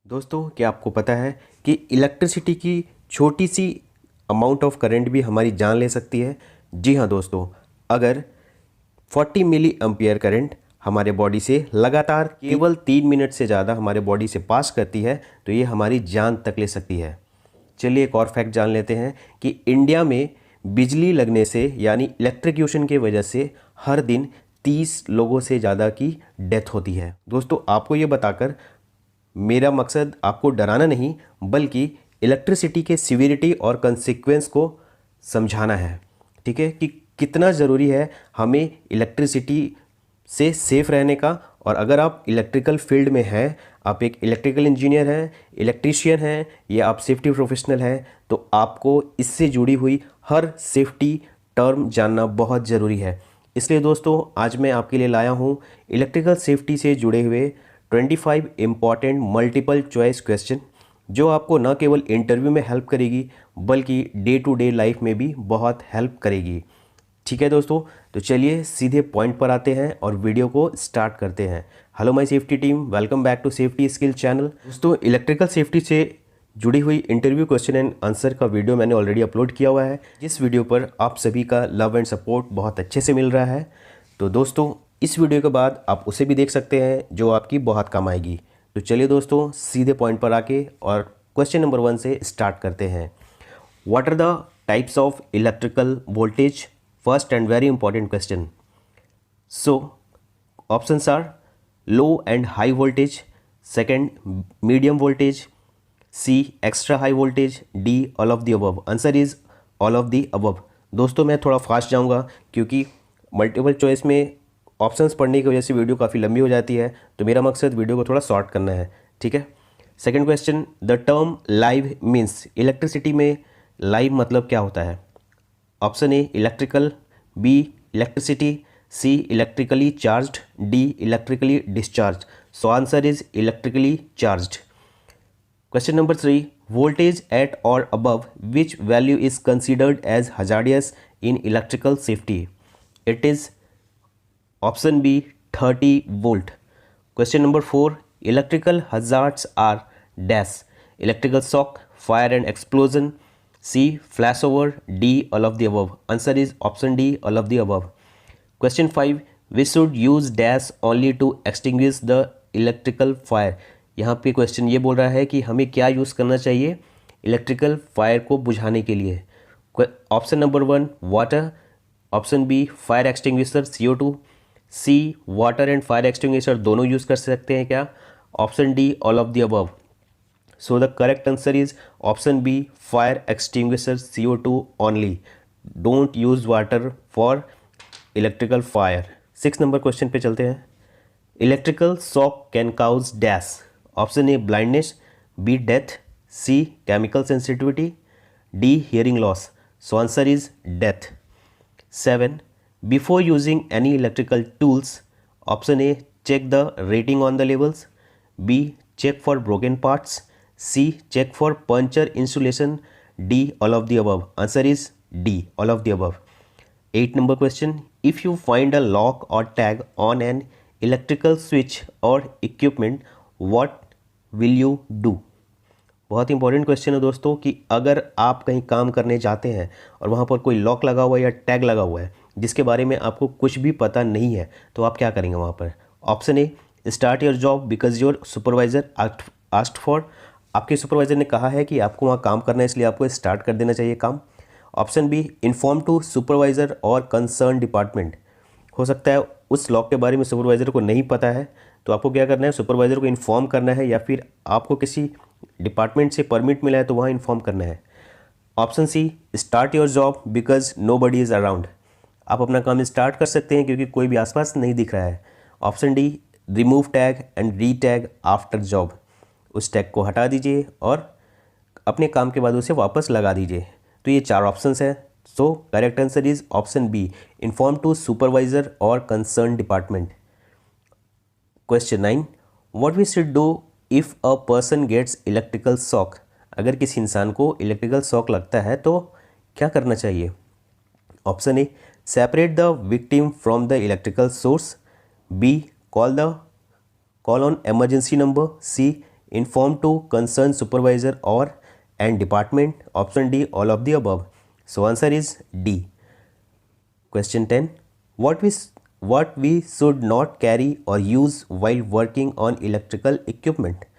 दोस्तों, क्या आपको पता है कि इलेक्ट्रिसिटी की छोटी सी अमाउंट ऑफ करंट भी हमारी जान ले सकती है। जी हाँ दोस्तों, अगर 40 मिली एम्पियर करंट हमारे बॉडी से लगातार केवल 3 मिनट से ज़्यादा हमारे बॉडी से पास करती है तो ये हमारी जान तक ले सकती है। चलिए एक और फैक्ट जान लेते हैं कि इंडिया में बिजली लगने से यानी इलेक्ट्रिक्यूशन की वजह से हर दिन 30 लोगों से ज़्यादा की डेथ होती है। दोस्तों, आपको ये बताकर मेरा मकसद आपको डराना नहीं बल्कि इलेक्ट्रिसिटी के सिविरिटी और कंसिक्वेंस को समझाना है। ठीक है कि कितना ज़रूरी है हमें इलेक्ट्रिसिटी से सेफ रहने का। और अगर आप इलेक्ट्रिकल फील्ड में हैं, आप एक इलेक्ट्रिकल इंजीनियर हैं, इलेक्ट्रीशियन हैं या आप सेफ्टी प्रोफेशनल हैं, तो आपको इससे जुड़ी हुई हर सेफ्टी टर्म जानना बहुत ज़रूरी है। इसलिए दोस्तों, आज मैं आपके लिए लाया हूँ इलेक्ट्रिकल सेफ्टी से जुड़े हुए 25 इम्पॉर्टेंट मल्टीपल चॉइस क्वेश्चन, जो आपको न केवल इंटरव्यू में हेल्प करेगी बल्कि डे टू डे लाइफ में भी बहुत हेल्प करेगी। ठीक है दोस्तों, तो चलिए सीधे पॉइंट पर आते हैं और वीडियो को स्टार्ट करते हैं। Hello my safety team, welcome back to safety skill channel. दोस्तों, इलेक्ट्रिकल सेफ्टी से जुड़ी हुई इंटरव्यू क्वेश्चन एंड आंसर का वीडियो मैंने ऑलरेडी अपलोड किया हुआ है, जिस वीडियो पर आप सभी का लव एंड सपोर्ट बहुत अच्छे से मिल रहा है। तो दोस्तों, इस वीडियो के बाद आप उसे भी देख सकते हैं जो आपकी बहुत काम आएगी। तो चलिए दोस्तों, सीधे पॉइंट पर आके और क्वेश्चन नंबर 1 से स्टार्ट करते हैं। What are the types of electrical voltage? First and very important question. So options are low and high voltage, second medium voltage, C extra high voltage, D all of the above. Answer is all of the above. दोस्तों, मैं थोड़ा fast जाऊंगा क्योंकि multiple choice में options पढ़ने की वजह से वीडियो काफ़ी लंबी हो जाती है, तो मेरा मकसद वीडियो को थोड़ा शॉर्ट करना है। ठीक है। Second question, the term live means. Electricity में लाइव मतलब क्या होता है? Option A electrical, B electricity, C electrically charged, D electrically discharge. So answer is electrically charged. Question number 3, voltage at or above which value is considered as hazardous in electrical safety? It is option B 30 volt. Question number 4, electrical hazards are dash: electrical shock, fire and explosion, C flashover, D all of the above. Answer is option D all of the above. Question 5, we should use dash only to extinguish the electrical fire. यहाँ पे question ये बोल रहा है कि हमें क्या use करना चाहिए इलेक्ट्रिकल फायर को बुझाने के लिए। Option number 1 water, option B fire extinguisher CO2, C water and fire extinguisher दोनों यूज़ कर सकते हैं क्या? Option D all of the above. So the correct answer is option B fire extinguisher CO2 only. Don't use water for electrical fire. 6 number question पे चलते हैं। Electrical shock can cause dash. Option A blindness, B death, C chemical sensitivity, D hearing loss. So answer is death. 7, before using any electrical tools, option A check the rating on the levels, B check for broken parts, C check for puncture insulation, D all of the above. Answer is D all of the above. 8 number question, if you find a lock or tag on an electrical switch or equipment, what will you do? बहुत important question है दोस्तों कि अगर आप कहीं काम करने जाते हैं और वहाँ पर कोई लॉक लगा हुआ है या टैग लगा हुआ है जिसके बारे में आपको कुछ भी पता नहीं है, तो आप क्या करेंगे वहाँ पर? Option A start your job because your supervisor asked for. आपके सुपरवाइजर ने कहा है कि आपको वहाँ काम करना है, इसलिए आपको स्टार्ट कर देना चाहिए काम। Option B inform to supervisor और कंसर्न डिपार्टमेंट। हो सकता है उस लॉक के बारे में सुपरवाइज़र को नहीं पता है, तो आपको क्या करना है? सुपरवाइज़र को इन्फॉर्म करना है, या फिर आपको किसी डिपार्टमेंट से परमिट मिला है तो वहाँ इन्फॉर्म करना है। Option C start your job because nobody is around. आप अपना काम स्टार्ट कर सकते हैं क्योंकि कोई भी आसपास नहीं दिख रहा है। Option D remove tag and re tag after job. उस टैग को हटा दीजिए और अपने काम के बाद उसे वापस लगा दीजिए। तो ये 4 ऑप्शंस हैं। So correct answer is option B inform to supervisor और concern department. Question 9, what we should do if a person gets electrical shock? अगर किसी इंसान को इलेक्ट्रिकल शॉक लगता है तो क्या करना चाहिए? Option A separate the victim from the electrical source, be call on emergency number, C inform to concerned supervisor or and department? Option D, all of the above. So answer is D. Question 10. What we should not carry or use while working on electrical equipment?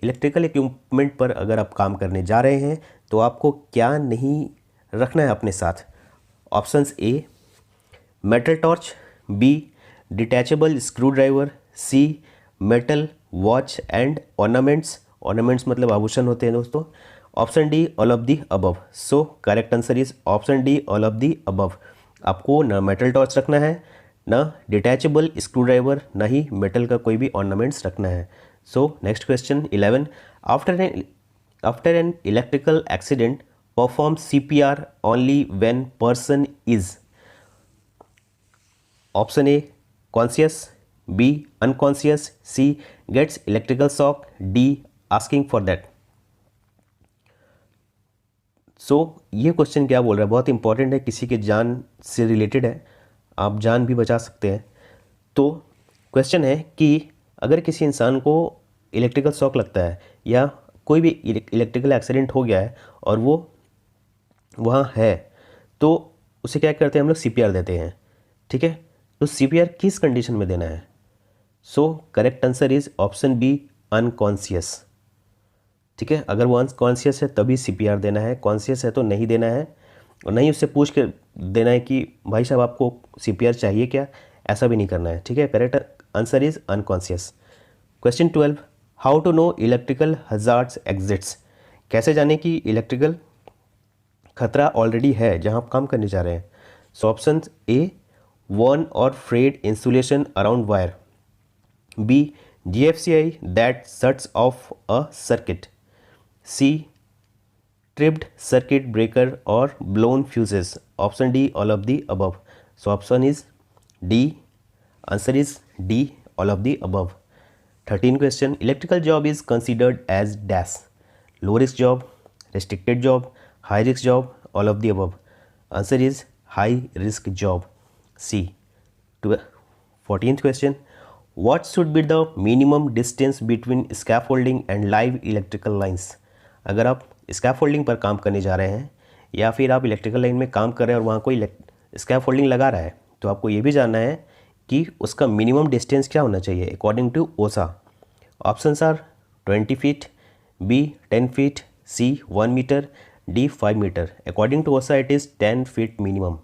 Electrical equipment पर अगर आप काम करने जा रहे हैं तो आपको क्या नहीं रखना है अपने साथ? Options A, metal torch, B, detachable screw driver, C, metal watch and ornaments. Ornaments मतलब आभूषण होते हैं दोस्तों. Option D, all of the above. So correct answer is option D, all of the above. आपको ना मेटल टॉर्च रखना है, ना डिटैचेबल स्क्रू ड्राइवर, ना ही मेटल का कोई भी ऑर्नामेंट्स रखना है. So next question 11. After an electrical accident perform CPR only when person is. Option A, conscious, B, unconscious, C, gets electrical shock, D, asking for that. So ये question क्या बोल रहा है, बहुत इंपॉर्टेंट है, किसी के जान से रिलेटेड है, आप जान भी बचा सकते हैं. तो क्वेश्चन है कि अगर किसी इंसान को इलेक्ट्रिकल शॉक लगता है या कोई भी इलेक्ट्रिकल एक्सीडेंट हो गया है और वो वहाँ है, तो उसे क्या करते हैं हम लोग? CPR देते हैं. ठीक है, तो CPR किस कंडीशन में देना है? So correct answer is option B, unconscious. ठीक है, अगर वो अनकॉन्शियस है तभी CPR देना है, कॉन्शियस है तो नहीं देना है, और नहीं उससे पूछ के देना है कि भाई साहब आपको CPR चाहिए क्या, ऐसा भी नहीं करना है. ठीक है, correct answer is unconscious. Question 12. How to know electrical hazards exits. कैसे जाने कि इलेक्ट्रिकल खतरा ऑलरेडी है जहां आप काम करने जा रहे हैं? So option A, worn or frayed insulation around wire, B, GFCI that shuts off a circuit, C, tripped circuit breaker or blown fuses. Option D, all of the above. So option is D, answer is D, all of the above. 13 question. Electrical job is considered as dash. Low risk job, restricted job, high risk job, all of the above. Answer is high risk job, C. 14th question. What should be the minimum distance between scaffolding and live electrical lines? अगर आप scaffolding पर काम करने जा रहे हैं या फिर आप इलेक्ट्रिकल लाइन में काम कर रहे हैं और वहाँ कोई scaffolding लगा रहा है, तो आपको ये भी जानना है कि उसका मिनिमम डिस्टेंस क्या होना चाहिए according to OSHA. Options are 20 feet, B 10 feet, C 1 metre, D 5 metre. According to OSHA it is 10 feet minimum.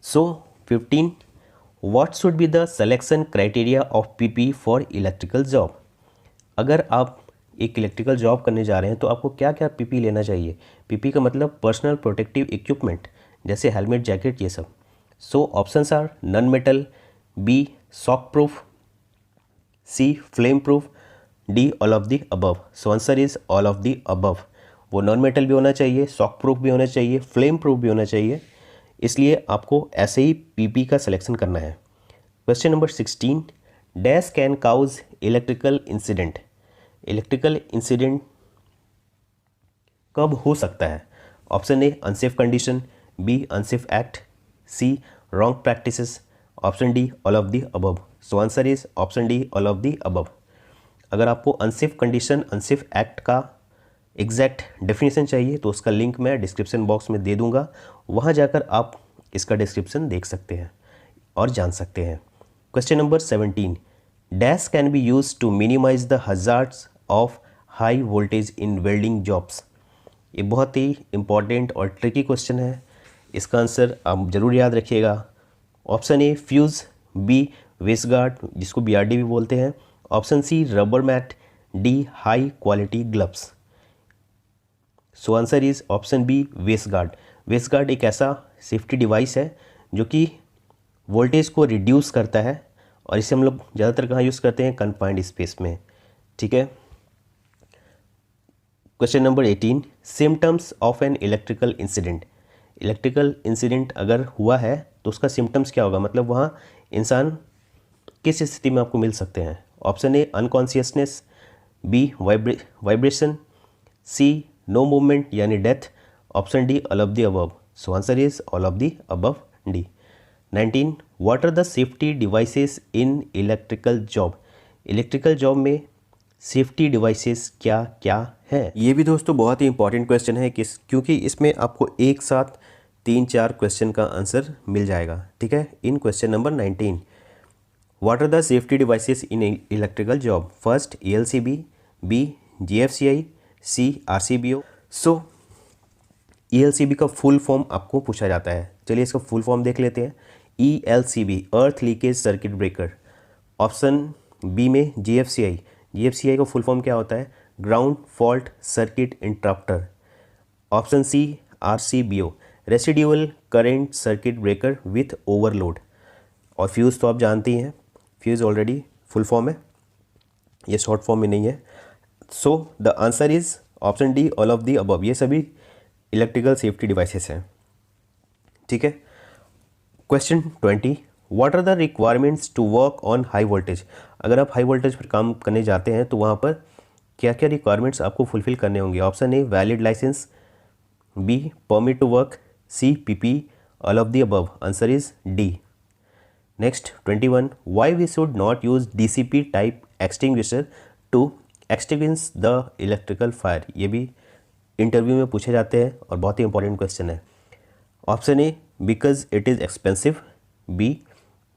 So 15. What should be the selection criteria of PP for electrical job. अगर आप एक electrical job करने जा रहे हैं तो आपको क्या क्या PP लेना चाहिए? PP का मतलब पर्सनल प्रोटेक्टिव इक्विपमेंट, जैसे हेलमेट, जैकेट, ये सब. So options are non metal, B shock proof, C flame proof, D all of the above. So answer is all of the above. वो नॉन मेटल भी होना चाहिए, shock proof भी होना चाहिए, फ्लेम प्रूफ भी होना चाहिए, इसलिए आपको ऐसे ही PP का सिलेक्शन करना है. Question number 16. Dash can cause electrical incident. Electrical incident कब हो सकता है? Option A, unsafe condition, B unsafe act, C wrong practices, option D all of the above. So answer is option D, all of the above. अगर आपको unsafe condition, unsafe act का exact definition चाहिए तो उसका link मैं description box में दे दूंगा, वहां जाकर आप इसका डिस्क्रिप्शन देख सकते हैं और जान सकते हैं. Question number 17. Dash can be use to minimize the hazards of high voltage in welding jobs. ये बहुत ही इंपॉर्टेंट और ट्रिकी क्वेश्चन है, इसका आंसर आप जरूर याद रखिएगा. Option A fuse, B waist guard जिसको BRD भी बोलते हैं, option C rubber mat, D high quality gloves. So answer is option B waist guard. Waist guard एक ऐसा सेफ्टी डिवाइस है जो कि वोल्टेज को रिड्यूस करता है और इसे हम लोग ज़्यादातर कहाँ यूज़ करते हैं? कन्फाइंड स्पेस में. ठीक है. Question number 18. Symptoms of an electrical incident. Electrical incident अगर हुआ है तो उसका सिम्टम्स क्या होगा, मतलब वहाँ इंसान किस स्थिति में आपको मिल सकते हैं? Option A unconsciousness, B vibration, C no movement यानी death, option D all of the above. So answer is all of the above, D. 19. What are the safety devices in electrical job. Electrical जॉब में safety devices क्या क्या है? ये भी दोस्तों बहुत ही इंपॉर्टेंट क्वेश्चन है क्योंकि इसमें आपको एक साथ 3-4 क्वेश्चन का आंसर मिल जाएगा, ठीक है। In question number 19, what are the safety devices in electrical job? First ELCB, B GFCI, C RCBO। So ELCB का फुल फॉर्म आपको पूछा जाता है, चलिए इसका फुल फॉर्म देख लेते हैं। ELCB earth leakage circuit breaker. Option B में GFCI का फुल फॉर्म क्या होता है? Ground fault circuit interrupter. Option C RCBO residual current circuit breaker with overload. और फ्यूज़ तो आप जानते ही हैं, फ्यूज़ ऑलरेडी फुल फॉर्म है, ये शॉर्ट फॉर्म में नहीं है। So the answer is option D all of the above. ये सभी इलेक्ट्रिकल सेफ्टी डिवाइसेस हैं, ठीक है। Question 20, what are the requirements to work on high voltage? अगर आप हाई वोल्टेज पर काम करने जाते हैं तो वहाँ पर क्या क्या रिक्वायरमेंट्स आपको फुलफिल करने होंगे? Option A valid licence, B permit to work, C PP, all of the above. Answer is D. Next 21, why we should not use DCP type extinguisher to extinguish the electrical fire? ये भी interview में पूछे जाते हैं और बहुत ही important question है। Option A because it is expensive, B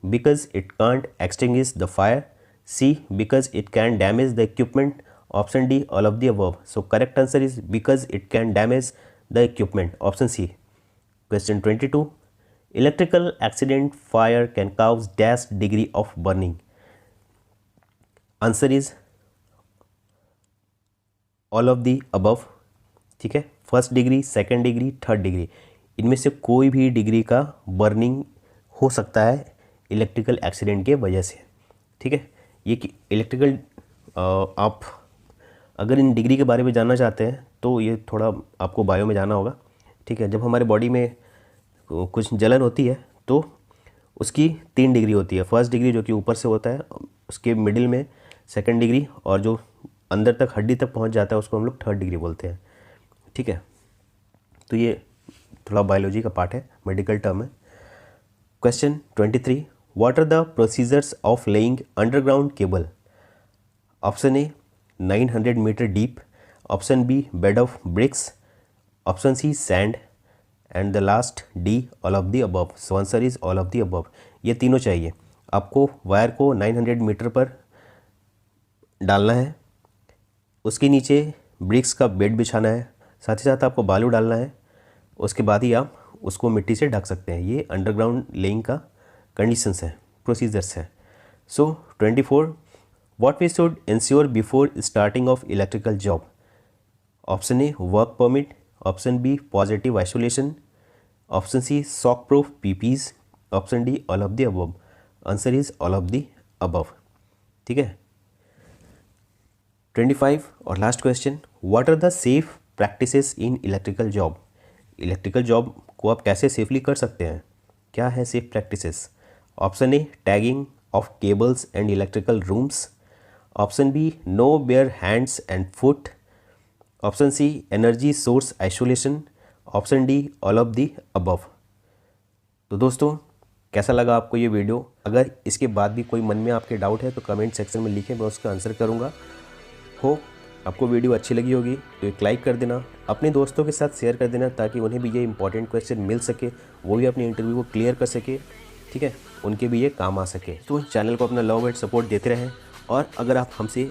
because it can't extinguish the fire, C because it can damage the equipment, option D all of the above. So correct answer is because it can damage the equipment, option C. Question 22, electrical accident fire can cause dash degree of burning? Answer is all of the above, ठीक है। First degree, second degree, third degree, इनमें से कोई भी degree का burning हो सकता है इलेक्ट्रिकल एक्सीडेंट के वजह से, ठीक है। ये कि इलेक्ट्रिकल आप अगर इन डिग्री के बारे में जानना चाहते हैं तो ये थोड़ा आपको बायो में जाना होगा, ठीक है। जब हमारे बॉडी में कुछ जलन होती है तो उसकी 3 डिग्री होती है। फर्स्ट डिग्री जो कि ऊपर से होता है, उसके मिडिल में सेकंड डिग्री, और जो अंदर तक हड्डी तक पहुंच जाता है उसको हम लोग थर्ड डिग्री बोलते हैं, ठीक है। तो ये थोड़ा बायोलॉजी का पार्ट है, मेडिकल टर्म है। Question 23, what are the procedures of laying underground cable? Option A 900 metre deep, option B bed of bricks, option C sand, and the last D all of the above. So answer is all of the above. ये तीनों चाहिए आपको। Wire को 900 metre पर डालना है, उसके नीचे ब्रिक्स का बेड बिछाना है, साथ ही साथ आपको बालू डालना है, उसके बाद ही आप उसको मिट्टी से ढक सकते हैं। ये अंडरग्राउंड लेइंग का कंडीशंस है, प्रोसीजर्स है। So 24, what we should ensure before starting of electrical job? Option A work permit, option B positive isolation, option C shock proof PPs, option D all of the above. Answer is all of the above, ठीक है। 25 और last question, what are the safe practices in electrical job? Electrical job को आप कैसे safely कर सकते हैं? क्या है safe practices? Option A tagging of cables and electrical rooms, option B no bare hands and foot, option C energy source isolation, option D all of the above. तो दोस्तों कैसा लगा आपको ये वीडियो? अगर इसके बाद भी कोई मन में आपके डाउट है तो कमेंट सेक्शन में लिखें, मैं उसका आंसर करूँगा। हो आपको वीडियो अच्छी लगी होगी तो एक लाइक कर देना, अपने दोस्तों के साथ शेयर कर देना ताकि उन्हें भी ये इंपॉर्टेंट क्वेश्चन मिल सके, वो भी अपने इंटरव्यू को क्लियर कर सके, ठीक है, उनके भी ये काम आ सके। तो चैनल को अपना लव एंड सपोर्ट देते रहें, और अगर आप हमसे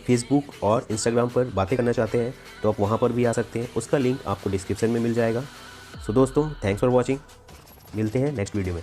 फेसबुक और इंस्टाग्राम पर बातें करना चाहते हैं तो आप वहाँ पर भी आ सकते हैं, उसका लिंक आपको डिस्क्रिप्शन में मिल जाएगा। सो दोस्तों थैंक्स फॉर वॉचिंग, मिलते हैं नेक्स्ट वीडियो में।